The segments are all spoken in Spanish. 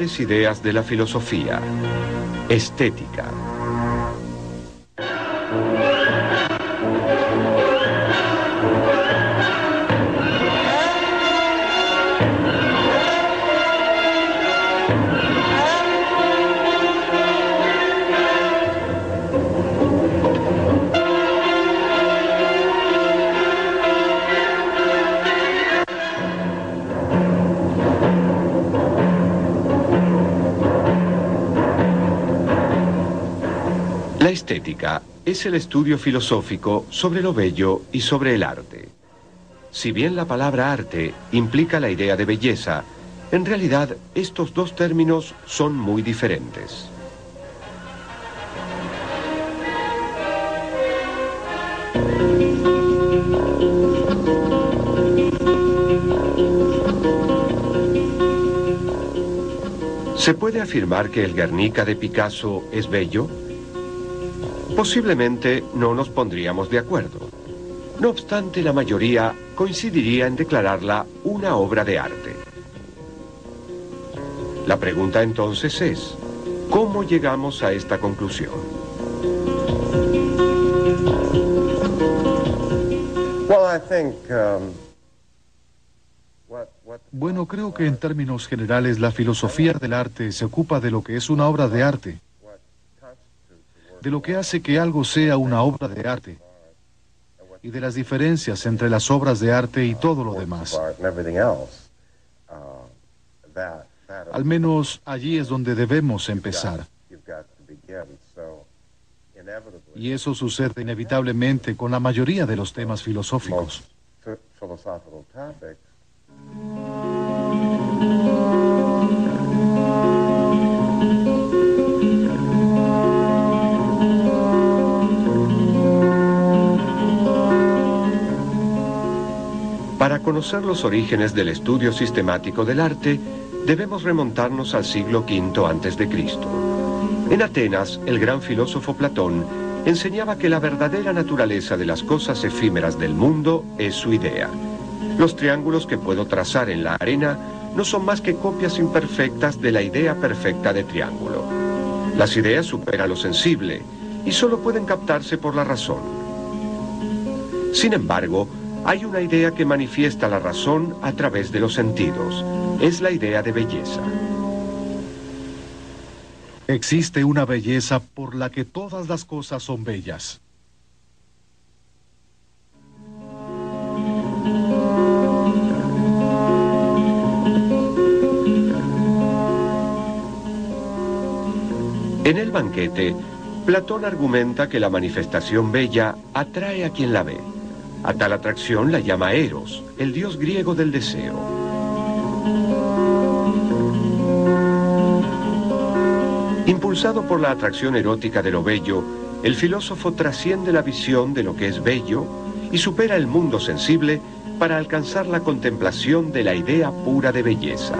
principales ideas de la filosofía. Estética. La estética es el estudio filosófico sobre lo bello y sobre el arte. Si bien la palabra arte implica la idea de belleza, en realidad estos dos términos son muy diferentes. ¿Se puede afirmar que el Guernica de Picasso es bello? Posiblemente no nos pondríamos de acuerdo. No obstante, la mayoría coincidiría en declararla una obra de arte. La pregunta entonces es, ¿cómo llegamos a esta conclusión? Bueno, creo que en términos generales la filosofía del arte se ocupa de lo que es una obra de arte, de lo que hace que algo sea una obra de arte, y de las diferencias entre las obras de arte y todo lo demás. Al menos allí es donde debemos empezar. Y eso sucede inevitablemente con la mayoría de los temas filosóficos. Para conocer los orígenes del estudio sistemático del arte, debemos remontarnos al siglo V a.C. En Atenas, el gran filósofo Platón enseñaba que la verdadera naturaleza de las cosas efímeras del mundo es su idea. Los triángulos que puedo trazar en la arena no son más que copias imperfectas de la idea perfecta de triángulo. Las ideas superan lo sensible y solo pueden captarse por la razón. Sin embargo, hay una idea que manifiesta la razón a través de los sentidos. Es la idea de belleza. Existe una belleza por la que todas las cosas son bellas. En el banquete, Platón argumenta que la manifestación bella atrae a quien la ve. A tal atracción la llama Eros, el dios griego del deseo. Impulsado por la atracción erótica de lo bello, el filósofo trasciende la visión de lo que es bello y supera el mundo sensible para alcanzar la contemplación de la idea pura de belleza.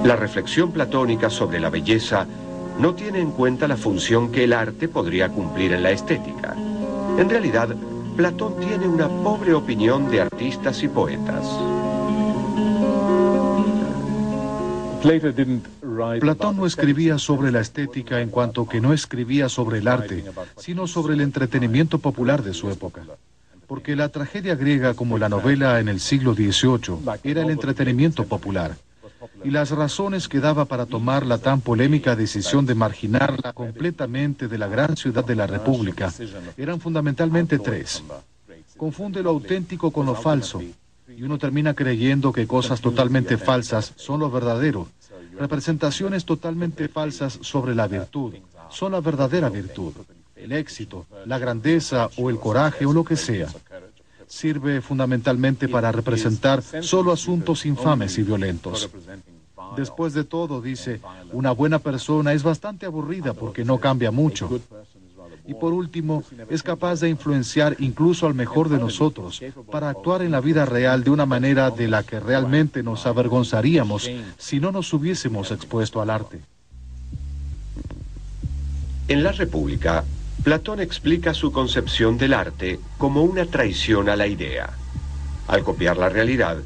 La reflexión platónica sobre la belleza no tiene en cuenta la función que el arte podría cumplir en la estética. En realidad, Platón tiene una pobre opinión de artistas y poetas. Platón no escribía sobre la estética en cuanto que no escribía sobre el arte, sino sobre el entretenimiento popular de su época. Porque la tragedia griega, como la novela en el siglo XVIII, era el entretenimiento popular. Y las razones que daba para tomar la tan polémica decisión de marginarla completamente de la gran ciudad de la República eran fundamentalmente tres. Confunde lo auténtico con lo falso, y uno termina creyendo que cosas totalmente falsas son lo verdadero. Representaciones totalmente falsas sobre la virtud son la verdadera virtud, el éxito, la grandeza o el coraje o lo que sea. Sirve fundamentalmente para representar solo asuntos infames y violentos. Después de todo, dice, una buena persona es bastante aburrida porque no cambia mucho. Y por último, es capaz de influenciar incluso al mejor de nosotros para actuar en la vida real de una manera de la que realmente nos avergonzaríamos si no nos hubiésemos expuesto al arte. En la República, Platón explica su concepción del arte como una traición a la idea. Al copiar la realidad,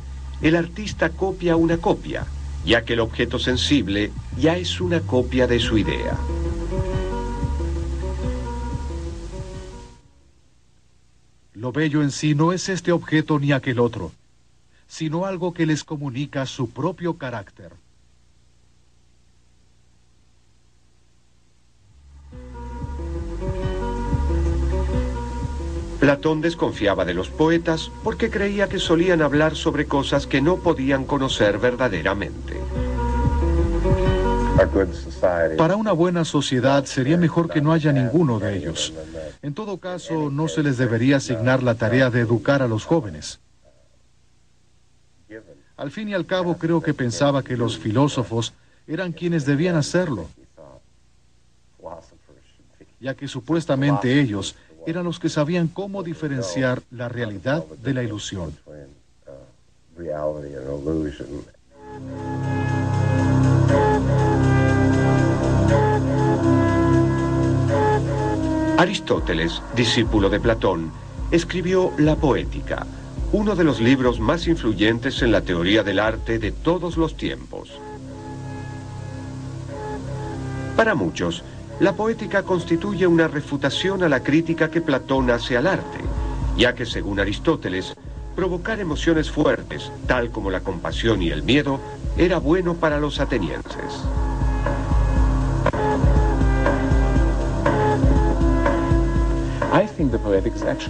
el artista copia una copia, ya que el objeto sensible ya es una copia de su idea. Lo bello en sí no es este objeto ni aquel otro, sino algo que les comunica su propio carácter. Platón desconfiaba de los poetas porque creía que solían hablar sobre cosas que no podían conocer verdaderamente. Para una buena sociedad sería mejor que no haya ninguno de ellos. En todo caso, no se les debería asignar la tarea de educar a los jóvenes. Al fin y al cabo, creo que pensaba que los filósofos eran quienes debían hacerlo, ya que supuestamente ellos eran los que sabían cómo diferenciar la realidad de la ilusión. Aristóteles, discípulo de Platón, escribió La Poética, uno de los libros más influyentes en la teoría del arte de todos los tiempos. Para muchos, la poética constituye una refutación a la crítica que Platón hace al arte, ya que, según Aristóteles, provocar emociones fuertes, tal como la compasión y el miedo, era bueno para los atenienses.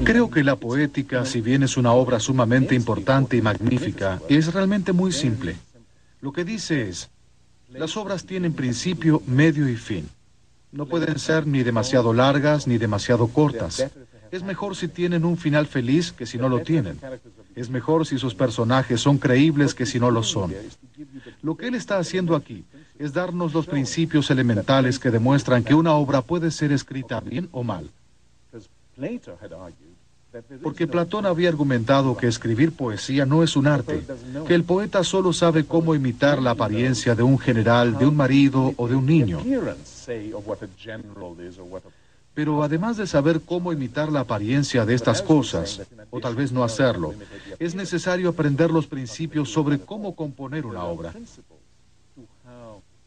Creo que la poética, si bien es una obra sumamente importante y magnífica, es realmente muy simple. Lo que dice es, las obras tienen principio, medio y fin. No pueden ser ni demasiado largas ni demasiado cortas. Es mejor si tienen un final feliz que si no lo tienen. Es mejor si sus personajes son creíbles que si no lo son. Lo que él está haciendo aquí es darnos los principios elementales que demuestran que una obra puede ser escrita bien o mal. Porque Platón había argumentado que escribir poesía no es un arte, que el poeta solo sabe cómo imitar la apariencia de un general, de un marido o de un niño. Pero además de saber cómo imitar la apariencia de estas cosas, o tal vez no hacerlo, es necesario aprender los principios sobre cómo componer una obra.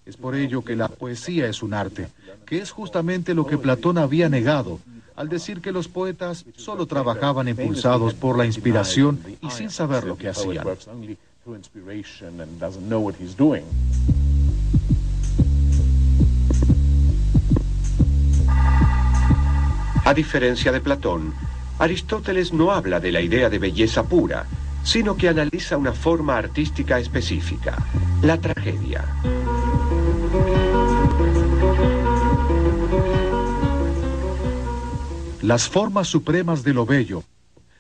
Es por ello que la poesía es un arte, que es justamente lo que Platón había negado, al decir que los poetas solo trabajaban impulsados por la inspiración y sin saber lo que hacían. A diferencia de Platón, Aristóteles no habla de la idea de belleza pura, sino que analiza una forma artística específica, la tragedia. Las formas supremas de lo bello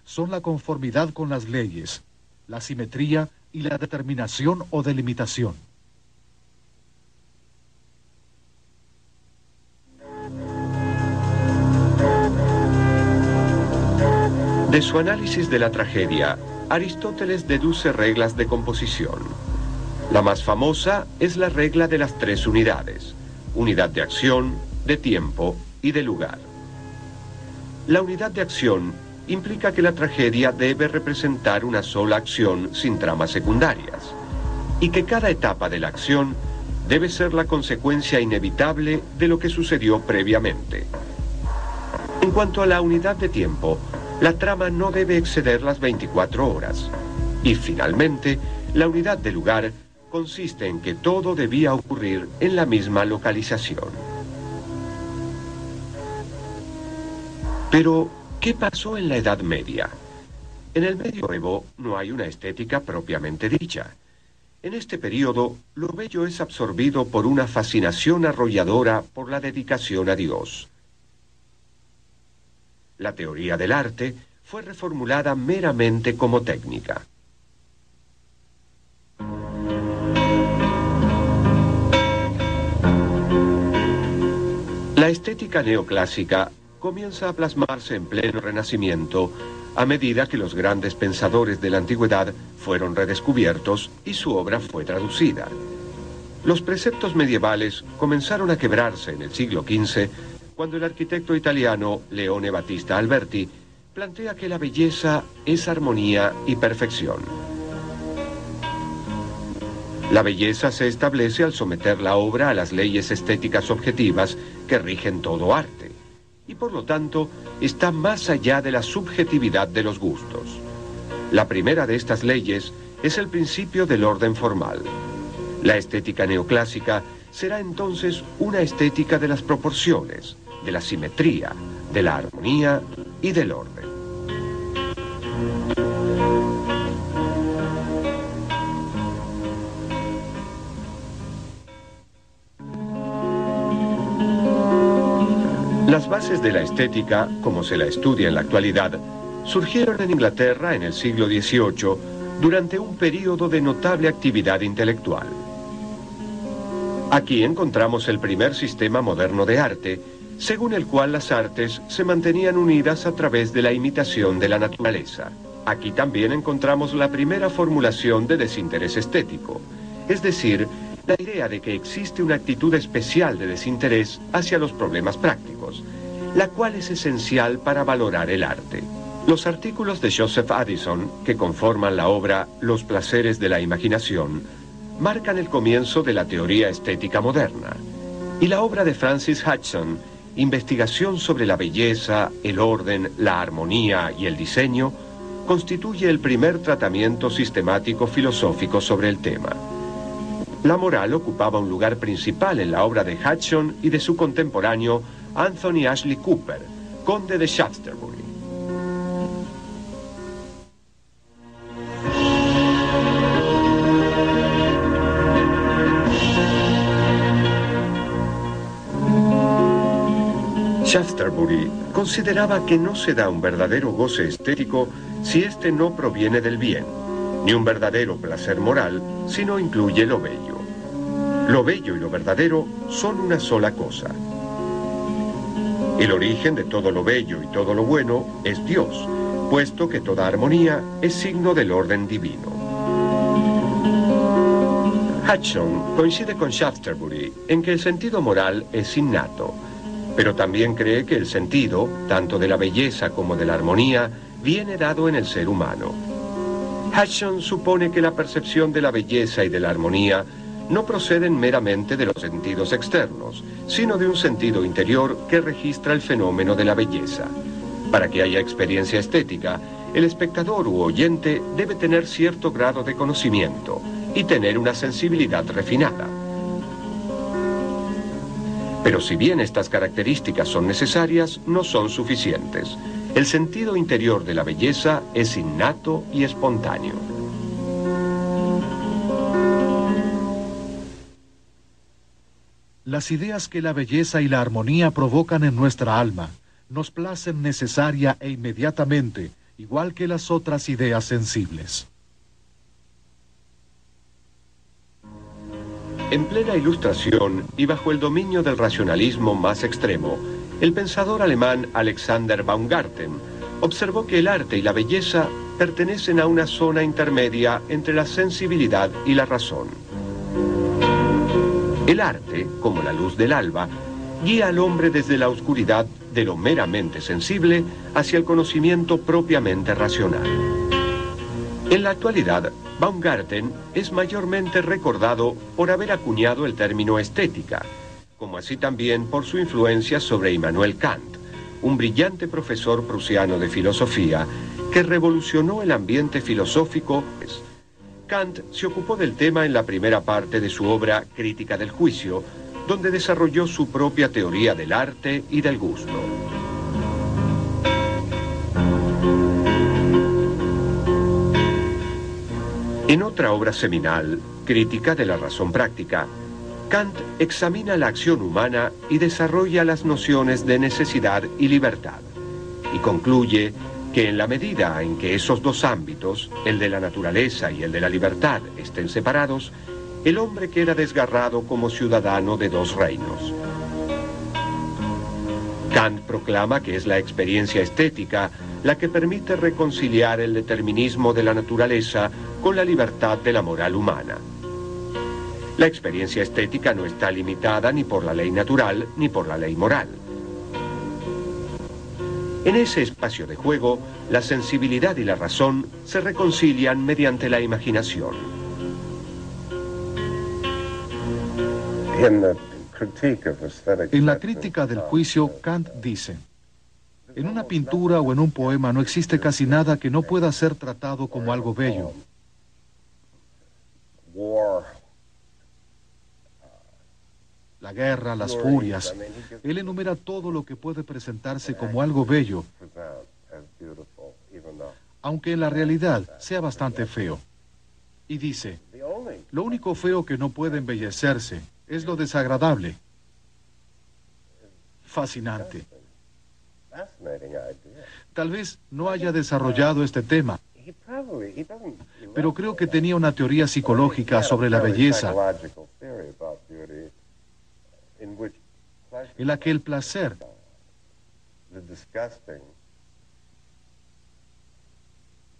son la conformidad con las leyes, la simetría y la determinación o delimitación. De su análisis de la tragedia, Aristóteles deduce reglas de composición. La más famosa es la regla de las 3 unidades: unidad de acción, de tiempo y de lugar. La unidad de acción implica que la tragedia debe representar una sola acción sin tramas secundarias, y que cada etapa de la acción debe ser la consecuencia inevitable de lo que sucedió previamente. En cuanto a la unidad de tiempo, la trama no debe exceder las 24 horas. Y finalmente, la unidad de lugar consiste en que todo debía ocurrir en la misma localización. Pero, ¿qué pasó en la Edad Media? En el Medioevo no hay una estética propiamente dicha. En este periodo, lo bello es absorbido por una fascinación arrolladora por la dedicación a Dios. La teoría del arte fue reformulada meramente como técnica. La estética neoclásica comienza a plasmarse en pleno Renacimiento a medida que los grandes pensadores de la antigüedad fueron redescubiertos y su obra fue traducida. Los preceptos medievales comenzaron a quebrarse en el siglo XV cuando el arquitecto italiano Leone Battista Alberti plantea que la belleza es armonía y perfección. La belleza se establece al someter la obra a las leyes estéticas objetivas que rigen todo arte, y por lo tanto está más allá de la subjetividad de los gustos. La primera de estas leyes es el principio del orden formal. La estética neoclásica será entonces una estética de las proporciones, de la simetría, de la armonía y del orden. Las bases de la estética, como se la estudia en la actualidad, surgieron en Inglaterra en el siglo XVIII durante un período de notable actividad intelectual. Aquí encontramos el primer sistema moderno de arte, según el cual las artes se mantenían unidas a través de la imitación de la naturaleza. Aquí también encontramos la primera formulación de desinterés estético, es decir, la idea de que existe una actitud especial de desinterés hacia los problemas prácticos, la cual es esencial para valorar el arte. Los artículos de Joseph Addison, que conforman la obra Los placeres de la imaginación, marcan el comienzo de la teoría estética moderna, y la obra de Francis Hudson, Investigación sobre la belleza, el orden, la armonía y el diseño, constituye el primer tratamiento sistemático filosófico sobre el tema. La moral ocupaba un lugar principal en la obra de Hudson y de su contemporáneo Anthony Ashley Cooper, conde de Shaftesbury. Shaftesbury consideraba que no se da un verdadero goce estético si éste no proviene del bien, ni un verdadero placer moral si no incluye lo bello. Lo bello y lo verdadero son una sola cosa. El origen de todo lo bello y todo lo bueno es Dios, puesto que toda armonía es signo del orden divino. Hudson coincide con Shaftesbury en que el sentido moral es innato, pero también cree que el sentido, tanto de la belleza como de la armonía, viene dado en el ser humano. Hudson supone que la percepción de la belleza y de la armonía no proceden meramente de los sentidos externos, sino de un sentido interior que registra el fenómeno de la belleza. Para que haya experiencia estética, el espectador u oyente debe tener cierto grado de conocimiento y tener una sensibilidad refinada. Pero si bien estas características son necesarias, no son suficientes. El sentido interior de la belleza es innato y espontáneo. Las ideas que la belleza y la armonía provocan en nuestra alma nos placen necesaria e inmediatamente, igual que las otras ideas sensibles. En plena Ilustración y bajo el dominio del racionalismo más extremo, el pensador alemán Alexander Baumgarten observó que el arte y la belleza pertenecen a una zona intermedia entre la sensibilidad y la razón. El arte, como la luz del alba, guía al hombre desde la oscuridad de lo meramente sensible hacia el conocimiento propiamente racional. En la actualidad, Baumgarten es mayormente recordado por haber acuñado el término estética, como así también por su influencia sobre Immanuel Kant, un brillante profesor prusiano de filosofía que revolucionó el ambiente filosófico. Kant se ocupó del tema en la primera parte de su obra Crítica del Juicio, donde desarrolló su propia teoría del arte y del gusto. En otra obra seminal, Crítica de la Razón Práctica, Kant examina la acción humana y desarrolla las nociones de necesidad y libertad, y concluye que en la medida en que esos dos ámbitos, el de la naturaleza y el de la libertad, estén separados, el hombre queda desgarrado como ciudadano de dos reinos. Kant proclama que es la experiencia estética la que permite reconciliar el determinismo de la naturaleza con la libertad de la moral humana. La experiencia estética no está limitada ni por la ley natural ni por la ley moral. En ese espacio de juego, la sensibilidad y la razón se reconcilian mediante la imaginación. En la crítica del juicio, Kant dice: en una pintura o en un poema no existe casi nada que no pueda ser tratado como algo bello. La guerra, las furias. Él enumera todo lo que puede presentarse como algo bello, aunque en la realidad sea bastante feo. Y dice: lo único feo que no puede embellecerse es lo desagradable. Fascinante. Tal vez no haya desarrollado este tema, pero creo que tenía una teoría psicológica sobre la belleza, en la que el placer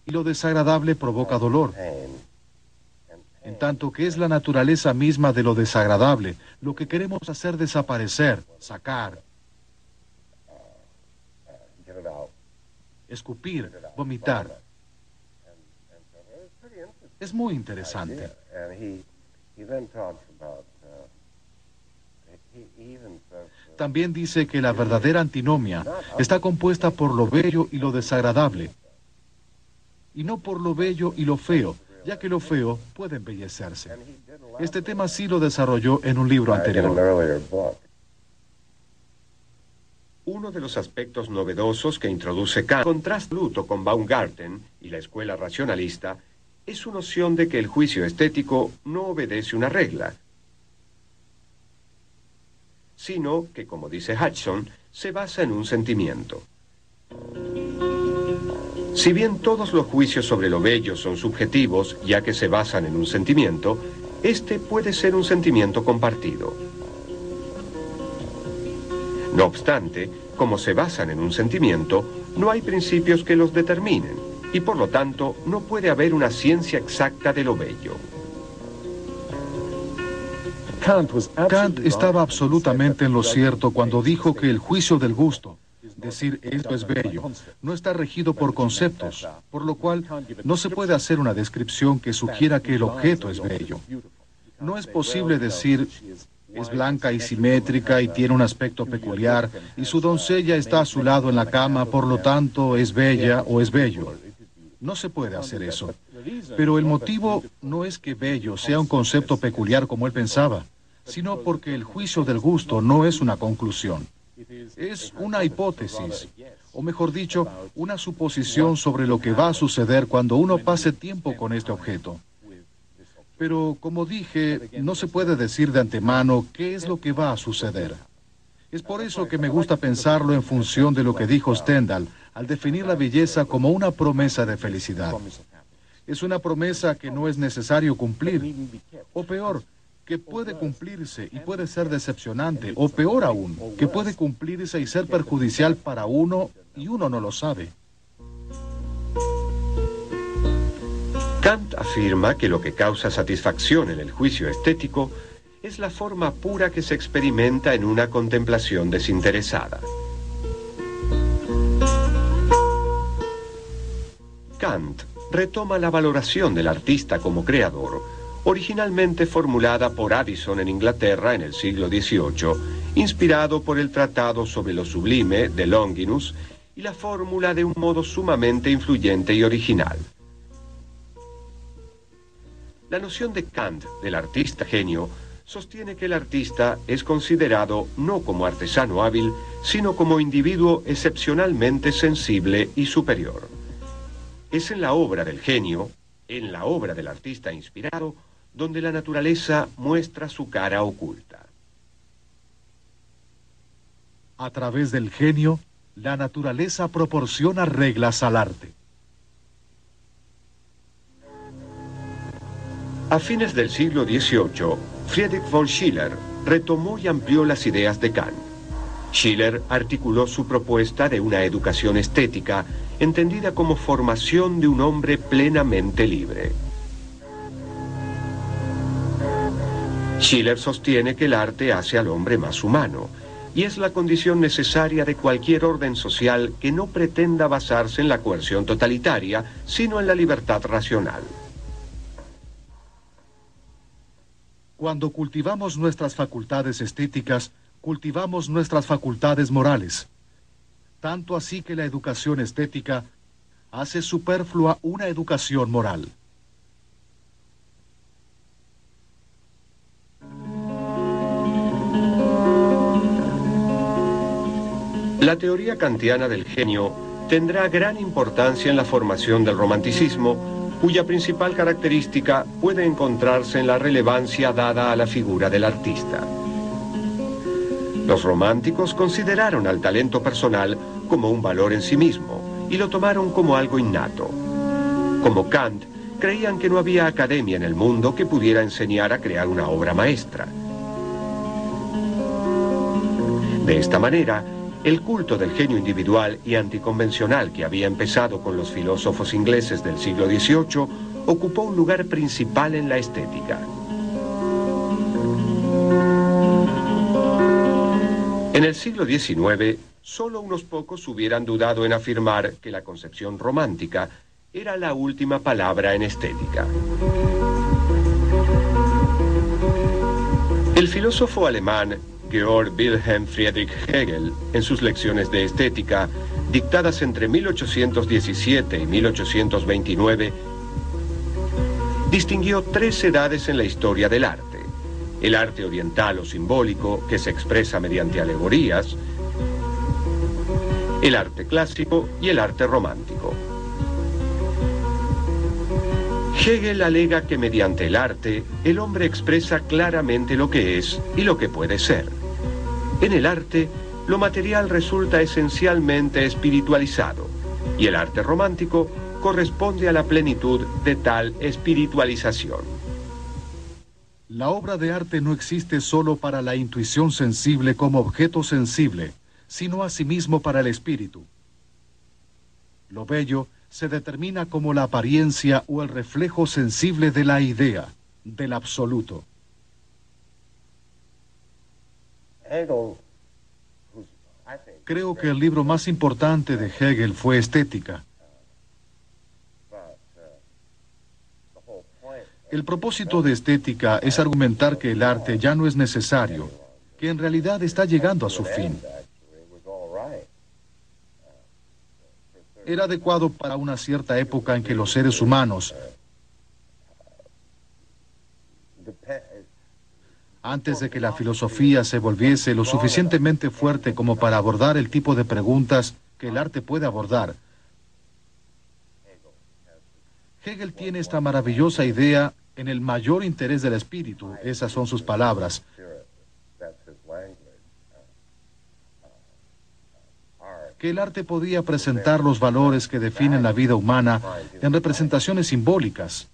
y lo desagradable provoca dolor, en tanto que es la naturaleza misma de lo desagradable lo que queremos hacer desaparecer, sacar, escupir, vomitar. Es muy interesante. También dice que la verdadera antinomia está compuesta por lo bello y lo desagradable, y no por lo bello y lo feo, ya que lo feo puede embellecerse. Este tema sí lo desarrolló en un libro anterior. Uno de los aspectos novedosos que introduce Kant, contrasta Luto con Baumgarten y la escuela racionalista, es su noción de que el juicio estético no obedece una regla, sino que, como dice Hudson, se basa en un sentimiento. Si bien todos los juicios sobre lo bello son subjetivos, ya que se basan en un sentimiento, este puede ser un sentimiento compartido. No obstante, como se basan en un sentimiento, no hay principios que los determinen, y por lo tanto no puede haber una ciencia exacta de lo bello. Kant estaba absolutamente en lo cierto cuando dijo que el juicio del gusto, decir esto es bello, no está regido por conceptos, por lo cual no se puede hacer una descripción que sugiera que el objeto es bello. No es posible decir: es blanca y simétrica y tiene un aspecto peculiar, y su doncella está a su lado en la cama, por lo tanto es bella o es bello. No se puede hacer eso. Pero el motivo no es que bello sea un concepto peculiar como él pensaba, sino porque el juicio del gusto no es una conclusión. Es una hipótesis, o mejor dicho, una suposición sobre lo que va a suceder cuando uno pase tiempo con este objeto. Pero, como dije, no se puede decir de antemano qué es lo que va a suceder. Es por eso que me gusta pensarlo en función de lo que dijo Stendhal, al definir la belleza como una promesa de felicidad. Es una promesa que no es necesario cumplir, o peor, que puede cumplirse y puede ser decepcionante, o peor aún, que puede cumplirse y ser perjudicial para uno y uno no lo sabe. Kant afirma que lo que causa satisfacción en el juicio estético es la forma pura que se experimenta en una contemplación desinteresada. Kant retoma la valoración del artista como creador, originalmente formulada por Addison en Inglaterra en el siglo XVIII, inspirado por el Tratado sobre lo Sublime de Longinus y la fórmula de un modo sumamente influyente y original. La noción de Kant del artista genio sostiene que el artista es considerado no como artesano hábil, sino como individuo excepcionalmente sensible y superior. Es en la obra del genio, en la obra del artista inspirado, donde la naturaleza muestra su cara oculta. A través del genio, la naturaleza proporciona reglas al arte. A fines del siglo XVIII, Friedrich von Schiller retomó y amplió las ideas de Kant. Schiller articuló su propuesta de una educación estética entendida como formación de un hombre plenamente libre. Schiller sostiene que el arte hace al hombre más humano, y es la condición necesaria de cualquier orden social que no pretenda basarse en la coerción totalitaria, sino en la libertad racional. Cuando cultivamos nuestras facultades estéticas, cultivamos nuestras facultades morales. Tanto así que la educación estética hace superflua una educación moral. La teoría kantiana del genio tendrá gran importancia en la formación del romanticismo, cuya principal característica puede encontrarse en la relevancia dada a la figura del artista. Los románticos consideraron al talento personal como un valor en sí mismo y lo tomaron como algo innato. Como Kant, creían que no había academia en el mundo que pudiera enseñar a crear una obra maestra. De esta manera, el culto del genio individual y anticonvencional que había empezado con los filósofos ingleses del siglo XVIII ocupó un lugar principal en la estética. En el siglo XIX, solo unos pocos hubieran dudado en afirmar que la concepción romántica era la última palabra en estética. El filósofo alemán Georg Wilhelm Friedrich Hegel, en sus lecciones de estética, dictadas entre 1817 y 1829, distinguió tres edades en la historia del arte: el arte oriental o simbólico, que se expresa mediante alegorías, el arte clásico y el arte romántico. Hegel alega que mediante el arte, el hombre expresa claramente lo que es y lo que puede ser. En el arte, lo material resulta esencialmente espiritualizado, y el arte romántico corresponde a la plenitud de tal espiritualización. La obra de arte no existe solo para la intuición sensible como objeto sensible, sino asimismo para el espíritu. Lo bello se determina como la apariencia o el reflejo sensible de la idea, del absoluto. Creo que el libro más importante de Hegel fue Estética. El propósito de Estética es argumentar que el arte ya no es necesario, que en realidad está llegando a su fin. Era adecuado para una cierta época en que los seres humanos, antes de que la filosofía se volviese lo suficientemente fuerte como para abordar el tipo de preguntas que el arte puede abordar, Hegel tiene esta maravillosa idea en el mayor interés del espíritu, esas son sus palabras, que el arte podía presentar los valores que definen la vida humana en representaciones simbólicas,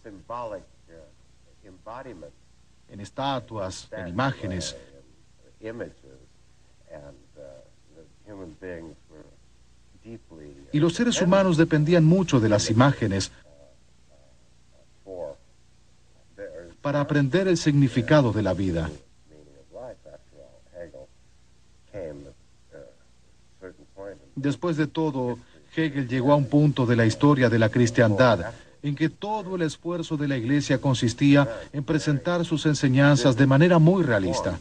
en estatuas, en imágenes. Y los seres humanos dependían mucho de las imágenes para aprender el significado de la vida. Después de todo, Hegel llegó a un punto de la historia de la cristiandad en que todo el esfuerzo de la Iglesia consistía en presentar sus enseñanzas de manera muy realista.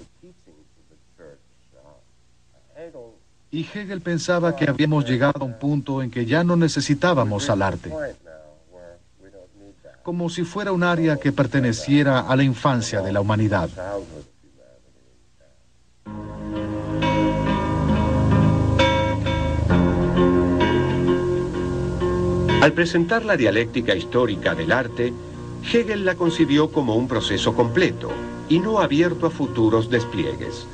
Y Hegel pensaba que habíamos llegado a un punto en que ya no necesitábamos al arte, como si fuera un área que perteneciera a la infancia de la humanidad. Al presentar la dialéctica histórica del arte, Hegel la concibió como un proceso completo y no abierto a futuros despliegues.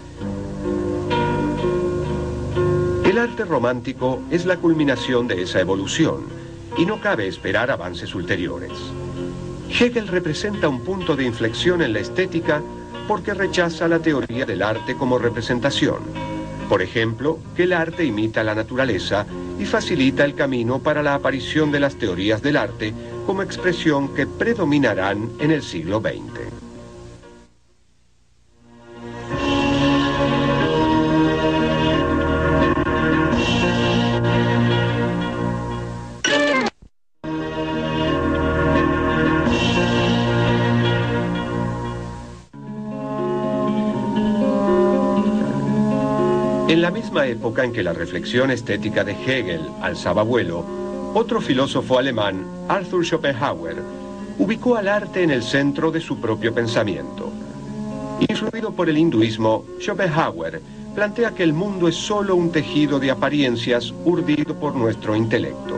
El arte romántico es la culminación de esa evolución y no cabe esperar avances ulteriores. Hegel representa un punto de inflexión en la estética porque rechaza la teoría del arte como representación. Por ejemplo, que el arte imita la naturaleza y facilita el camino para la aparición de las teorías del arte como expresión que predominarán en el siglo XX. En la misma época en que la reflexión estética de Hegel alzaba vuelo, otro filósofo alemán, Arthur Schopenhauer, ubicó al arte en el centro de su propio pensamiento. Influido por el hinduismo, Schopenhauer plantea que el mundo es solo un tejido de apariencias urdido por nuestro intelecto.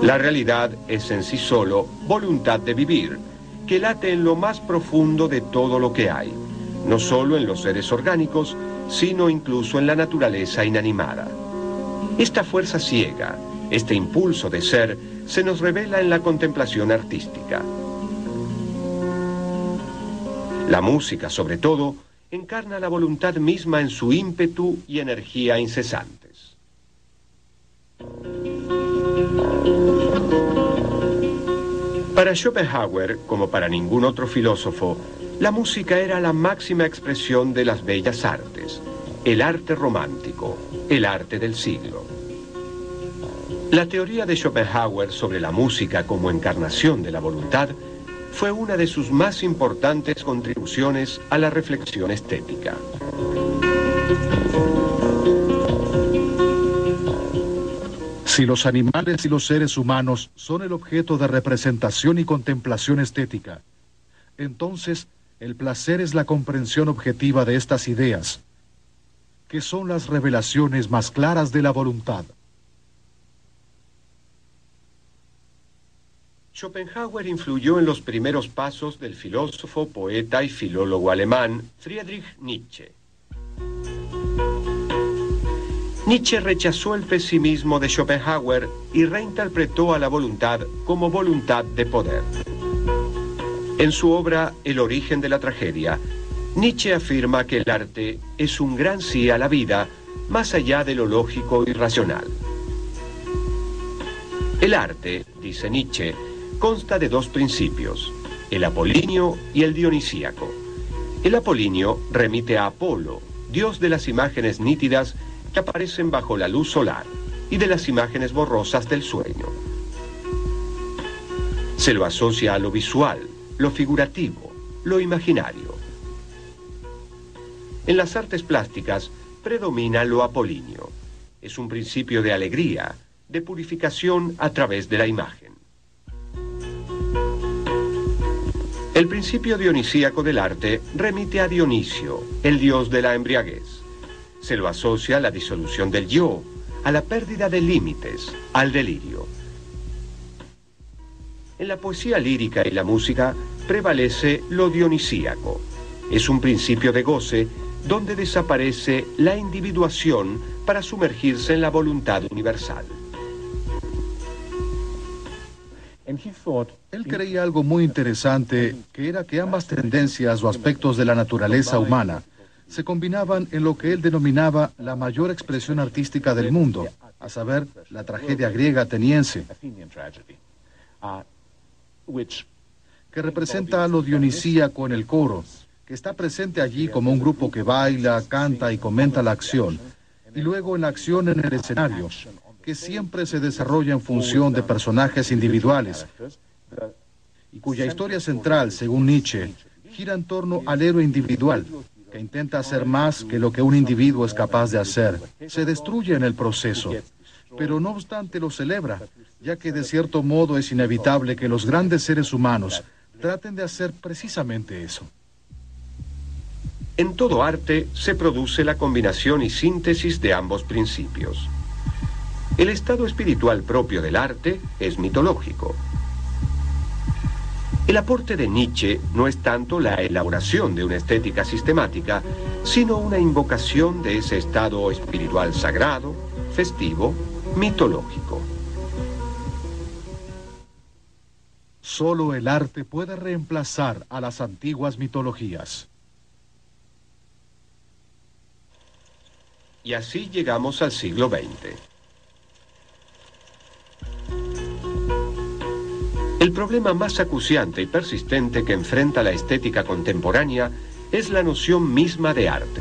La realidad es en sí solo voluntad de vivir, que late en lo más profundo de todo lo que hay, no solo en los seres orgánicos, sino incluso en la naturaleza inanimada. Esta fuerza ciega, este impulso de ser, se nos revela en la contemplación artística. La música, sobre todo, encarna la voluntad misma en su ímpetu y energía incesantes. Para Schopenhauer, como para ningún otro filósofo, la música era la máxima expresión de las bellas artes, el arte romántico, el arte del siglo. La teoría de Schopenhauer sobre la música como encarnación de la voluntad fue una de sus más importantes contribuciones a la reflexión estética. Si los animales y los seres humanos son el objeto de representación y contemplación estética, entonces el placer es la comprensión objetiva de estas ideas, que son las revelaciones más claras de la voluntad. Schopenhauer influyó en los primeros pasos del filósofo, poeta y filólogo alemán Friedrich Nietzsche. Nietzsche rechazó el pesimismo de Schopenhauer y reinterpretó a la voluntad como voluntad de poder. En su obra El origen de la tragedia, Nietzsche afirma que el arte es un gran sí a la vida, más allá de lo lógico y racional. El arte, dice Nietzsche, consta de dos principios, el apolíneo y el dionisíaco. El apolíneo remite a Apolo, dios de las imágenes nítidas que aparecen bajo la luz solar y de las imágenes borrosas del sueño. Se lo asocia a lo visual, lo figurativo, lo imaginario. En las artes plásticas predomina lo apolíneo. Es un principio de alegría, de purificación a través de la imagen. El principio dionisíaco del arte remite a Dionisio, el dios de la embriaguez. Se lo asocia a la disolución del yo, a la pérdida de límites, al delirio. En la poesía lírica y la música prevalece lo dionisíaco. Es un principio de goce donde desaparece la individuación para sumergirse en la voluntad universal. Él creía algo muy interesante, que era que ambas tendencias o aspectos de la naturaleza humana se combinaban en lo que él denominaba la mayor expresión artística del mundo, a saber, la tragedia griega ateniense, que representa a lo dionisíaco en el coro, que está presente allí como un grupo que baila, canta y comenta la acción, y luego en la acción en el escenario, que siempre se desarrolla en función de personajes individuales, y cuya historia central, según Nietzsche, gira en torno al héroe individual, que intenta hacer más que lo que un individuo es capaz de hacer. Se destruye en el proceso, pero no obstante lo celebra, ya que de cierto modo es inevitable que los grandes seres humanos traten de hacer precisamente eso. En todo arte se produce la combinación y síntesis de ambos principios. El estado espiritual propio del arte es mitológico. El aporte de Nietzsche no es tanto la elaboración de una estética sistemática, sino una invocación de ese estado espiritual sagrado, festivo, mitológico. Solo el arte puede reemplazar a las antiguas mitologías. Y así llegamos al siglo XX. El problema más acuciante y persistente que enfrenta la estética contemporánea es la noción misma de arte.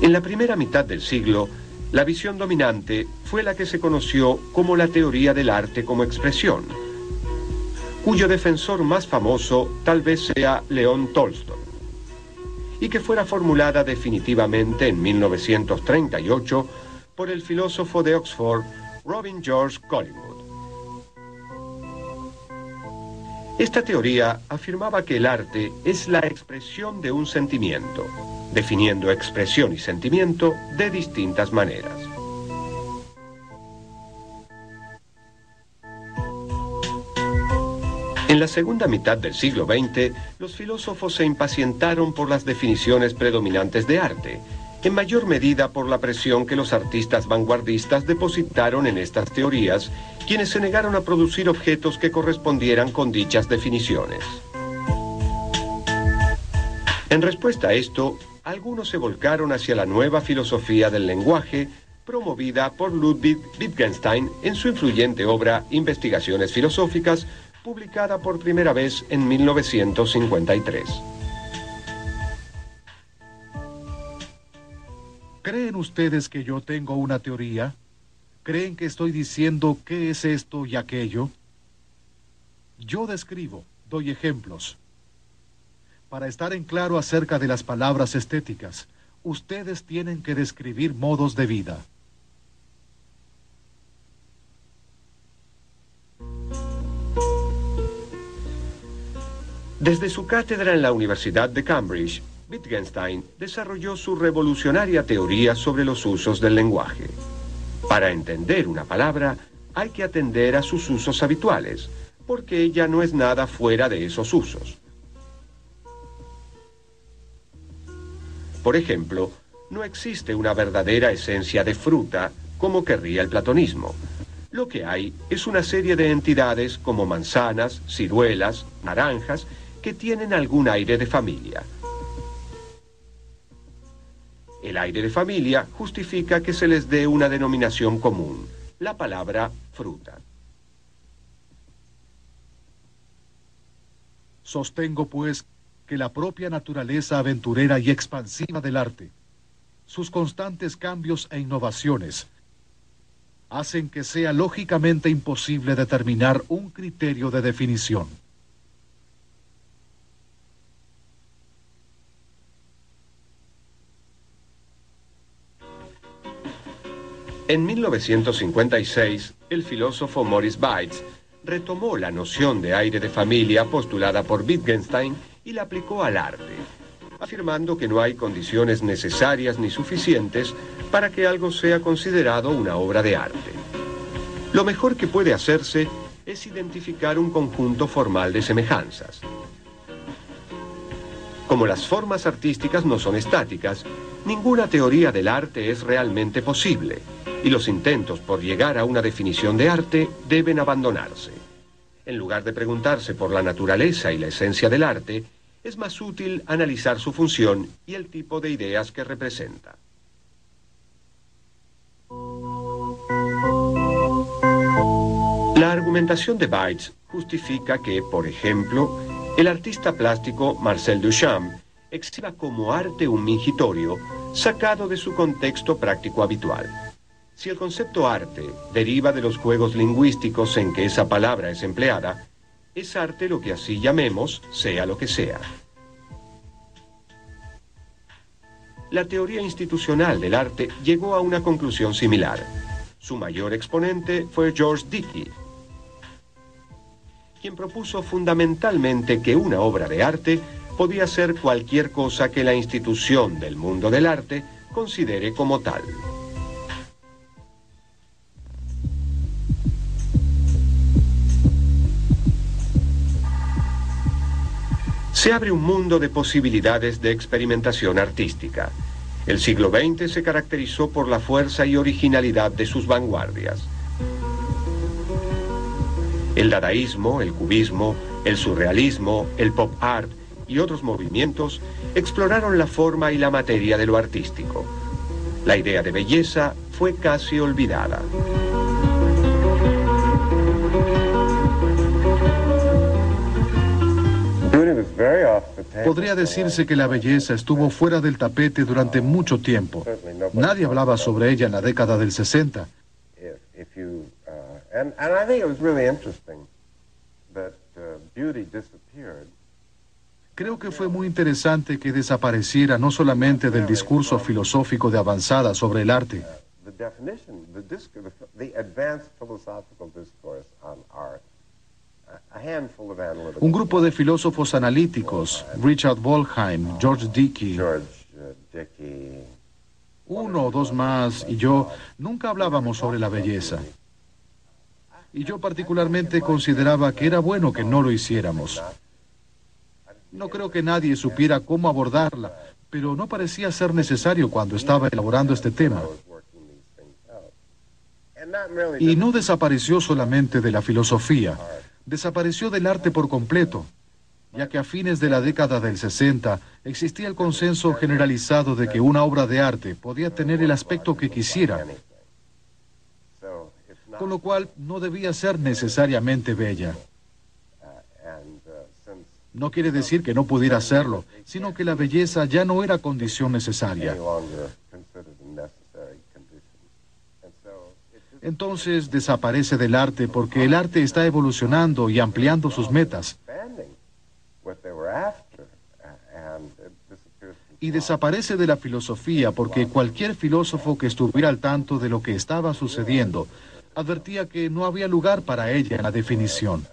En la primera mitad del siglo, la visión dominante fue la que se conoció como la teoría del arte como expresión, cuyo defensor más famoso tal vez sea León Tolstoy, y que fuera formulada definitivamente en 1938 por el filósofo de Oxford, Robin George Collingwood. Esta teoría afirmaba que el arte es la expresión de un sentimiento, definiendo expresión y sentimiento de distintas maneras. En la segunda mitad del siglo XX, los filósofos se impacientaron por las definiciones predominantes de arte, en mayor medida por la presión que los artistas vanguardistas depositaron en estas teorías, quienes se negaron a producir objetos que correspondieran con dichas definiciones. En respuesta a esto, algunos se volcaron hacia la nueva filosofía del lenguaje, promovida por Ludwig Wittgenstein en su influyente obra Investigaciones filosóficas, publicada por primera vez en 1953. ¿Creen ustedes que yo tengo una teoría? ¿Creen que estoy diciendo qué es esto y aquello? Yo describo, doy ejemplos. Para estar en claro acerca de las palabras estéticas, ustedes tienen que describir modos de vida. Desde su cátedra en la Universidad de Cambridge, Wittgenstein desarrolló su revolucionaria teoría sobre los usos del lenguaje. Para entender una palabra, hay que atender a sus usos habituales, porque ella no es nada fuera de esos usos. Por ejemplo, no existe una verdadera esencia de fruta, como querría el platonismo. Lo que hay es una serie de entidades como manzanas, ciruelas, naranjas, que tienen algún aire de familia. El aire de familia justifica que se les dé una denominación común, la palabra fruta. Sostengo, pues, que la propia naturaleza aventurera y expansiva del arte, sus constantes cambios e innovaciones, hacen que sea lógicamente imposible determinar un criterio de definición. En 1956, el filósofo Maurice Bates retomó la noción de aire de familia postulada por Wittgenstein y la aplicó al arte, afirmando que no hay condiciones necesarias ni suficientes para que algo sea considerado una obra de arte. Lo mejor que puede hacerse es identificar un conjunto formal de semejanzas. Como las formas artísticas no son estáticas, ninguna teoría del arte es realmente posible, y los intentos por llegar a una definición de arte deben abandonarse. En lugar de preguntarse por la naturaleza y la esencia del arte, es más útil analizar su función y el tipo de ideas que representa. La argumentación de Bates justifica que, por ejemplo, el artista plástico Marcel Duchamp exhiba como arte un mingitorio sacado de su contexto práctico habitual. Si el concepto arte deriva de los juegos lingüísticos en que esa palabra es empleada, es arte lo que así llamemos, sea lo que sea. La teoría institucional del arte llegó a una conclusión similar. Su mayor exponente fue George Dickey, quien propuso fundamentalmente que una obra de arte podía ser cualquier cosa que la institución del mundo del arte considere como tal. Se abre un mundo de posibilidades de experimentación artística. El siglo XX se caracterizó por la fuerza y originalidad de sus vanguardias. El dadaísmo, el cubismo, el surrealismo, el pop art y otros movimientos exploraron la forma y la materia de lo artístico. La idea de belleza fue casi olvidada. Podría decirse que la belleza estuvo fuera del tapete durante mucho tiempo. Nadie hablaba sobre ella en la década del 60. Creo que fue muy interesante que desapareciera no solamente del discurso filosófico de avanzada sobre el arte, un grupo de filósofos analíticos, Richard Wollheim, George Dickey, uno o dos más y yo, nunca hablábamos sobre la belleza. Y yo particularmente consideraba que era bueno que no lo hiciéramos. No creo que nadie supiera cómo abordarla, pero no parecía ser necesario cuando estaba elaborando este tema. Y no desapareció solamente de la filosofía, desapareció del arte por completo, ya que a fines de la década del 60 existía el consenso generalizado de que una obra de arte podía tener el aspecto que quisiera, con lo cual no debía ser necesariamente bella. No quiere decir que no pudiera serlo, sino que la belleza ya no era condición necesaria. Entonces desaparece del arte porque el arte está evolucionando y ampliando sus metas. Y desaparece de la filosofía porque cualquier filósofo que estuviera al tanto de lo que estaba sucediendo advertía que no había lugar para ella en la definición.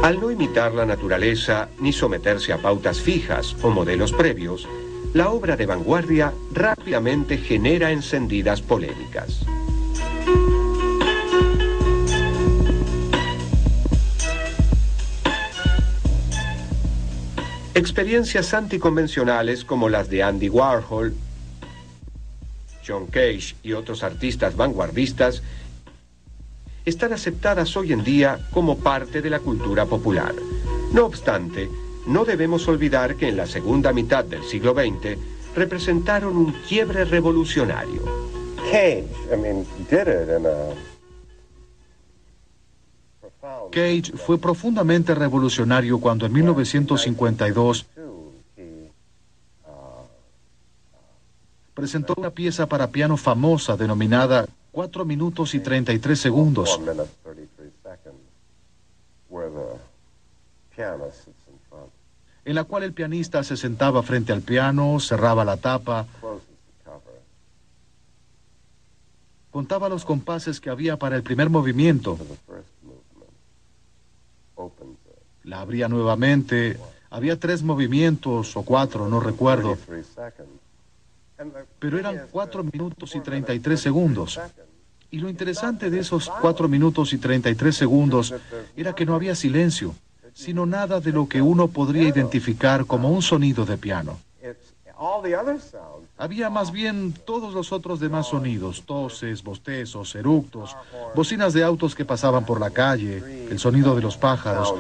Al no imitar la naturaleza ni someterse a pautas fijas o modelos previos, la obra de vanguardia rápidamente genera encendidas polémicas. Experiencias anticonvencionales como las de Andy Warhol, John Cage y otros artistas vanguardistas están aceptadas hoy en día como parte de la cultura popular. No obstante, no debemos olvidar que en la segunda mitad del siglo XX representaron un quiebre revolucionario. Cage fue profundamente revolucionario cuando en 1952 presentó una pieza para piano famosa denominada 4 minutos y 33 segundos, en la cual el pianista se sentaba frente al piano, cerraba la tapa, contaba los compases que había para el primer movimiento, la abría nuevamente, había 3 movimientos o 4, no recuerdo, pero eran 4 minutos y 33 segundos. Y lo interesante de esos 4 minutos y 33 segundos era que no había silencio, sino nada de lo que uno podría identificar como un sonido de piano. Había más bien todos los otros demás sonidos, toses, bostezos, eructos, bocinas de autos que pasaban por la calle, el sonido de los pájaros,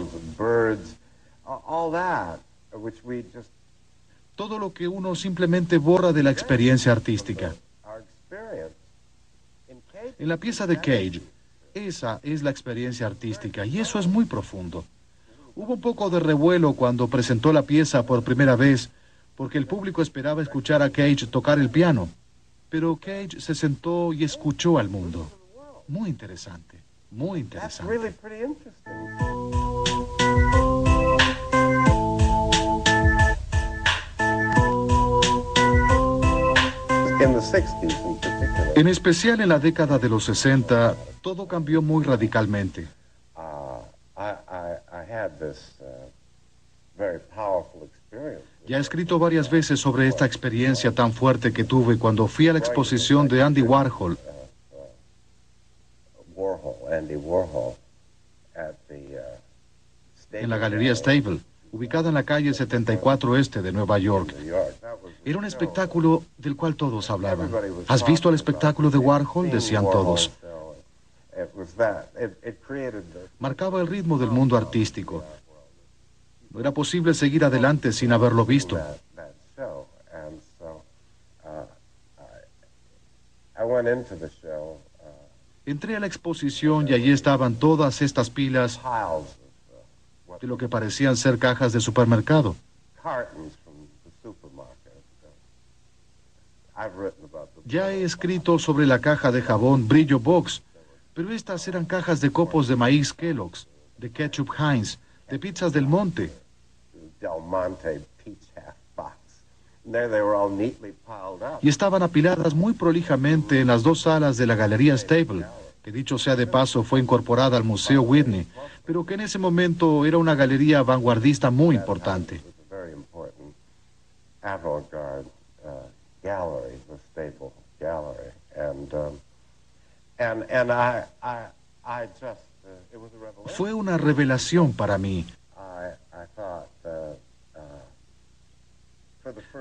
todo lo que uno simplemente borra de la experiencia artística. En la pieza de Cage, esa es la experiencia artística y eso es muy profundo. Hubo un poco de revuelo cuando presentó la pieza por primera vez, porque el público esperaba escuchar a Cage tocar el piano. Pero Cage se sentó y escuchó al mundo. Muy interesante, muy interesante. En especial en la década de los 60, todo cambió muy radicalmente. Ya he escrito varias veces sobre esta experiencia tan fuerte que tuve cuando fui a la exposición de Andy Warhol en la Galería Stable, ubicada en la calle 74 Este de Nueva York. Era un espectáculo del cual todos hablaban. ¿Has visto el espectáculo de Warhol?, decían todos. Marcaba el ritmo del mundo artístico. No era posible seguir adelante sin haberlo visto. Entré a la exposición y allí estaban todas estas pilas de lo que parecían ser cajas de supermercado. Ya he escrito sobre la caja de jabón Brillo Box, pero estas eran cajas de copos de maíz Kellogg's, de ketchup Heinz, de pizzas Del Monte. Y estaban apiladas muy prolijamente en las dos salas de la Galería Stable, que dicho sea de paso fue incorporada al Museo Whitney, pero que en ese momento era una galería vanguardista muy importante. Fue una revelación para mí,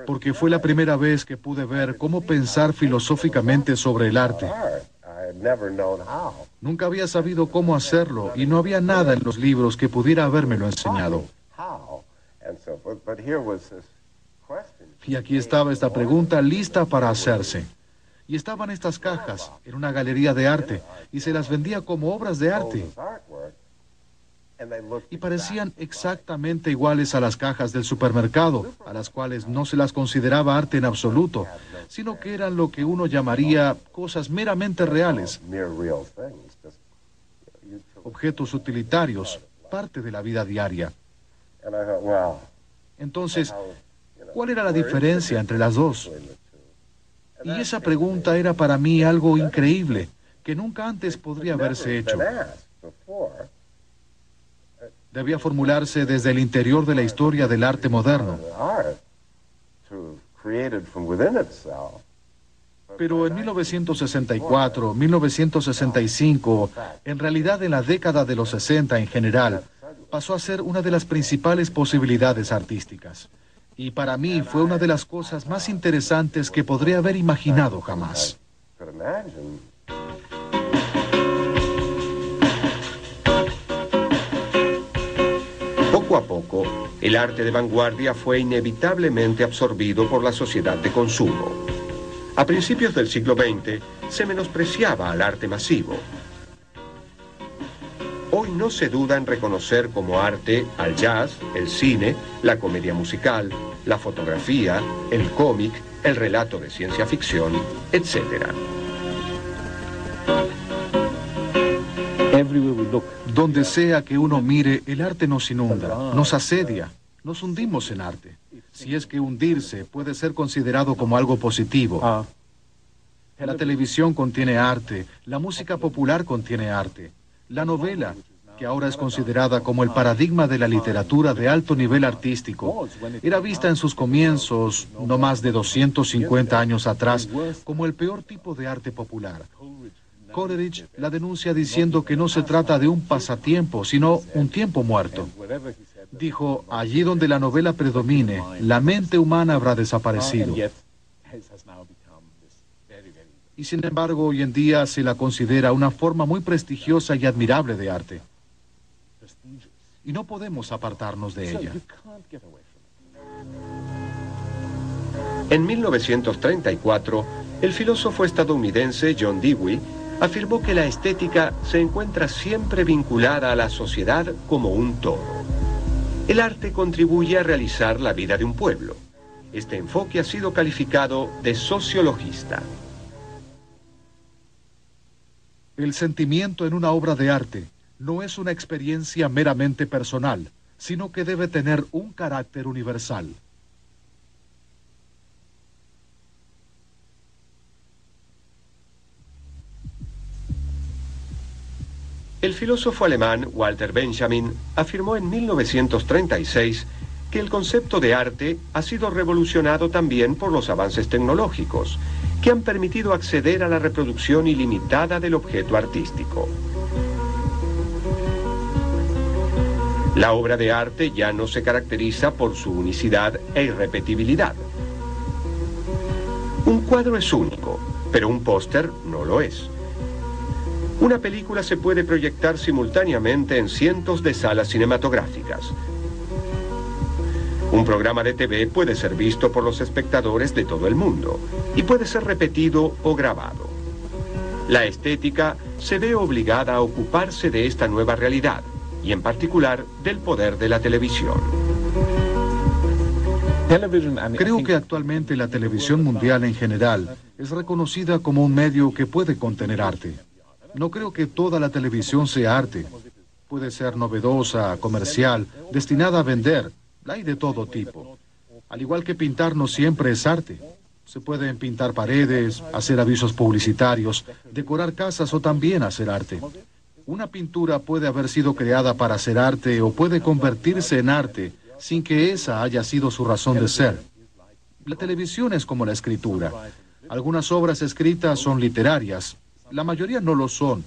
porque fue la primera vez que pude ver cómo pensar filosóficamente sobre el arte. Nunca había sabido cómo hacerlo y no había nada en los libros que pudiera habérmelo enseñado. Y aquí estaba esta pregunta lista para hacerse. Y estaban estas cajas en una galería de arte y se las vendía como obras de arte. Y parecían exactamente iguales a las cajas del supermercado, a las cuales no se las consideraba arte en absoluto, sino que eran lo que uno llamaría cosas meramente reales, objetos utilitarios, parte de la vida diaria. Entonces, ¿cuál era la diferencia entre las dos? Y esa pregunta era para mí algo increíble, que nunca antes podría haberse hecho. Debía formularse desde el interior de la historia del arte moderno. Pero en 1964, 1965, en realidad en la década de los 60 en general, pasó a ser una de las principales posibilidades artísticas. Y para mí fue una de las cosas más interesantes que podría haber imaginado jamás. Poco a poco, el arte de vanguardia fue inevitablemente absorbido por la sociedad de consumo. A principios del siglo XX, se menospreciaba al arte masivo. Hoy no se duda en reconocer como arte al jazz, el cine, la comedia musical, la fotografía, el cómic, el relato de ciencia ficción, etc. Donde sea que uno mire, el arte nos inunda, nos asedia, nos hundimos en arte. Si es que hundirse puede ser considerado como algo positivo. La televisión contiene arte, la música popular contiene arte. La novela, que ahora es considerada como el paradigma de la literatura de alto nivel artístico, era vista en sus comienzos, no más de 250 años atrás, como el peor tipo de arte popular. Coleridge la denuncia diciendo que no se trata de un pasatiempo, sino un tiempo muerto. Dijo, allí donde la novela predomine, la mente humana habrá desaparecido. Y sin embargo, hoy en día se la considera una forma muy prestigiosa y admirable de arte. Y no podemos apartarnos de ella. En 1934, el filósofo estadounidense John Dewey afirmó que la estética se encuentra siempre vinculada a la sociedad como un todo. El arte contribuye a realizar la vida de un pueblo. Este enfoque ha sido calificado de sociologista. El sentimiento en una obra de arte no es una experiencia meramente personal, sino que debe tener un carácter universal. El filósofo alemán Walter Benjamin afirmó en 1936 que el concepto de arte ha sido revolucionado también por los avances tecnológicos, que han permitido acceder a la reproducción ilimitada del objeto artístico. La obra de arte ya no se caracteriza por su unicidad e irrepetibilidad. Un cuadro es único, pero un póster no lo es. Una película se puede proyectar simultáneamente en cientos de salas cinematográficas. Un programa de TV puede ser visto por los espectadores de todo el mundo y puede ser repetido o grabado. La estética se ve obligada a ocuparse de esta nueva realidad y en particular del poder de la televisión. Creo que actualmente la televisión mundial en general es reconocida como un medio que puede contener arte. No creo que toda la televisión sea arte. Puede ser novedosa, comercial, destinada a vender. Hay de todo tipo. Al igual que pintar no siempre es arte. Se pueden pintar paredes, hacer avisos publicitarios, decorar casas o también hacer arte. Una pintura puede haber sido creada para hacer arte o puede convertirse en arte sin que esa haya sido su razón de ser. La televisión es como la escritura. Algunas obras escritas son literarias, la mayoría no lo son.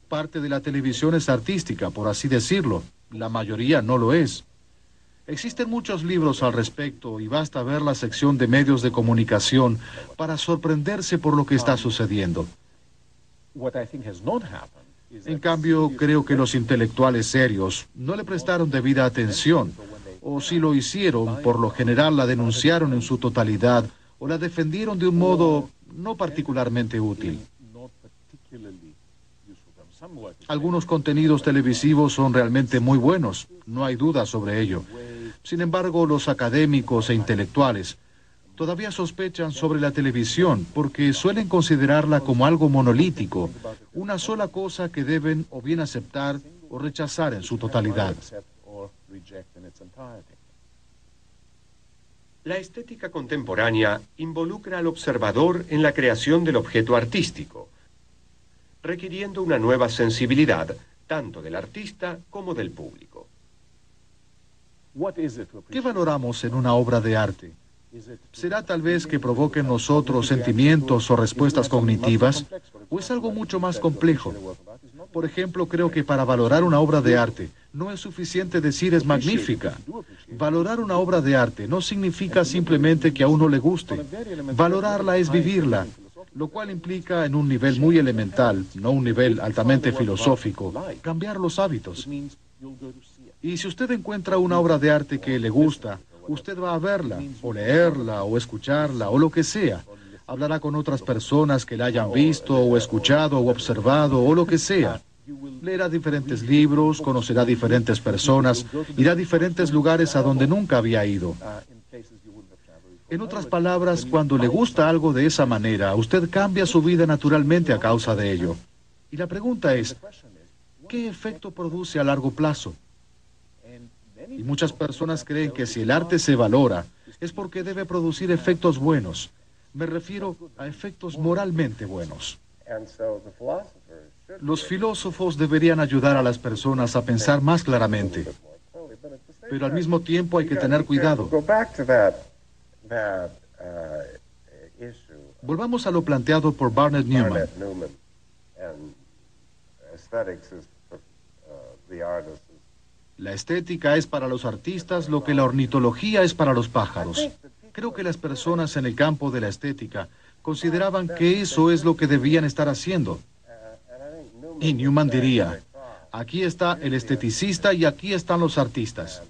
Parte de la televisión es artística, por así decirlo. La mayoría no lo es. Existen muchos libros al respecto y basta ver la sección de medios de comunicación para sorprenderse por lo que está sucediendo. En cambio, creo que los intelectuales serios no le prestaron debida atención, o si lo hicieron, por lo general la denunciaron en su totalidad o la defendieron de un modo no particularmente útil. Algunos contenidos televisivos son realmente muy buenos, no hay duda sobre ello. Sin embargo, los académicos e intelectuales todavía sospechan sobre la televisión porque suelen considerarla como algo monolítico, una sola cosa que deben o bien aceptar o rechazar en su totalidad. La estética contemporánea involucra al observador en la creación del objeto artístico, requiriendo una nueva sensibilidad, tanto del artista como del público. ¿Qué valoramos en una obra de arte? ¿Será tal vez que provoque en nosotros sentimientos o respuestas cognitivas? ¿O es algo mucho más complejo? Por ejemplo, creo que para valorar una obra de arte no es suficiente decir es magnífica. Valorar una obra de arte no significa simplemente que a uno le guste. Valorarla es vivirla, lo cual implica en un nivel muy elemental, no un nivel altamente filosófico, cambiar los hábitos. Y si usted encuentra una obra de arte que le gusta, usted va a verla, o leerla, o escucharla, o lo que sea. Hablará con otras personas que la hayan visto, o escuchado, o observado, o lo que sea. Leerá diferentes libros, conocerá diferentes personas, irá a diferentes lugares a donde nunca había ido. En otras palabras, cuando le gusta algo de esa manera, usted cambia su vida naturalmente a causa de ello. Y la pregunta es, ¿qué efecto produce a largo plazo? Y muchas personas creen que si el arte se valora, es porque debe producir efectos buenos. Me refiero a efectos moralmente buenos. Los filósofos deberían ayudar a las personas a pensar más claramente. Pero al mismo tiempo hay que tener cuidado. Volvamos a lo planteado por Barnett Newman. La estética es para los artistas lo que la ornitología es para los pájaros. Creo que las personas en el campo de la estética consideraban que eso es lo que debían estar haciendo. Y Newman diría, aquí está el esteticista y aquí están los artistas.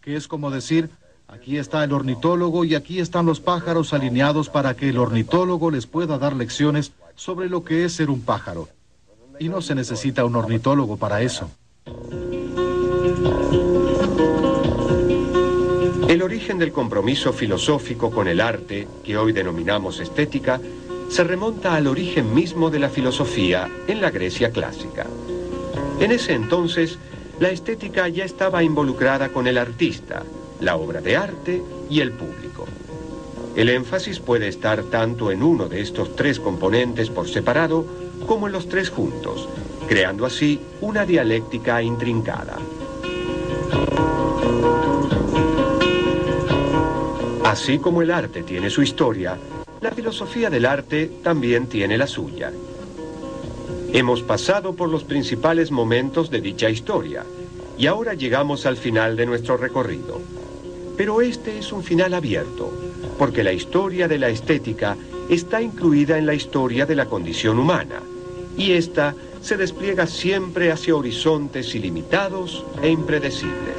Que es como decir, aquí está el ornitólogo y aquí están los pájaros alineados para que el ornitólogo les pueda dar lecciones sobre lo que es ser un pájaro. Y no se necesita un ornitólogo para eso. El origen del compromiso filosófico con el arte, que hoy denominamos estética, se remonta al origen mismo de la filosofía en la Grecia clásica. En ese entonces, la estética ya estaba involucrada con el artista, la obra de arte y el público. El énfasis puede estar tanto en uno de estos tres componentes por separado como en los tres juntos, creando así una dialéctica intrincada. Así como el arte tiene su historia, la filosofía del arte también tiene la suya. Hemos pasado por los principales momentos de dicha historia y ahora llegamos al final de nuestro recorrido. Pero este es un final abierto, porque la historia de la estética está incluida en la historia de la condición humana, y esta se despliega siempre hacia horizontes ilimitados e impredecibles.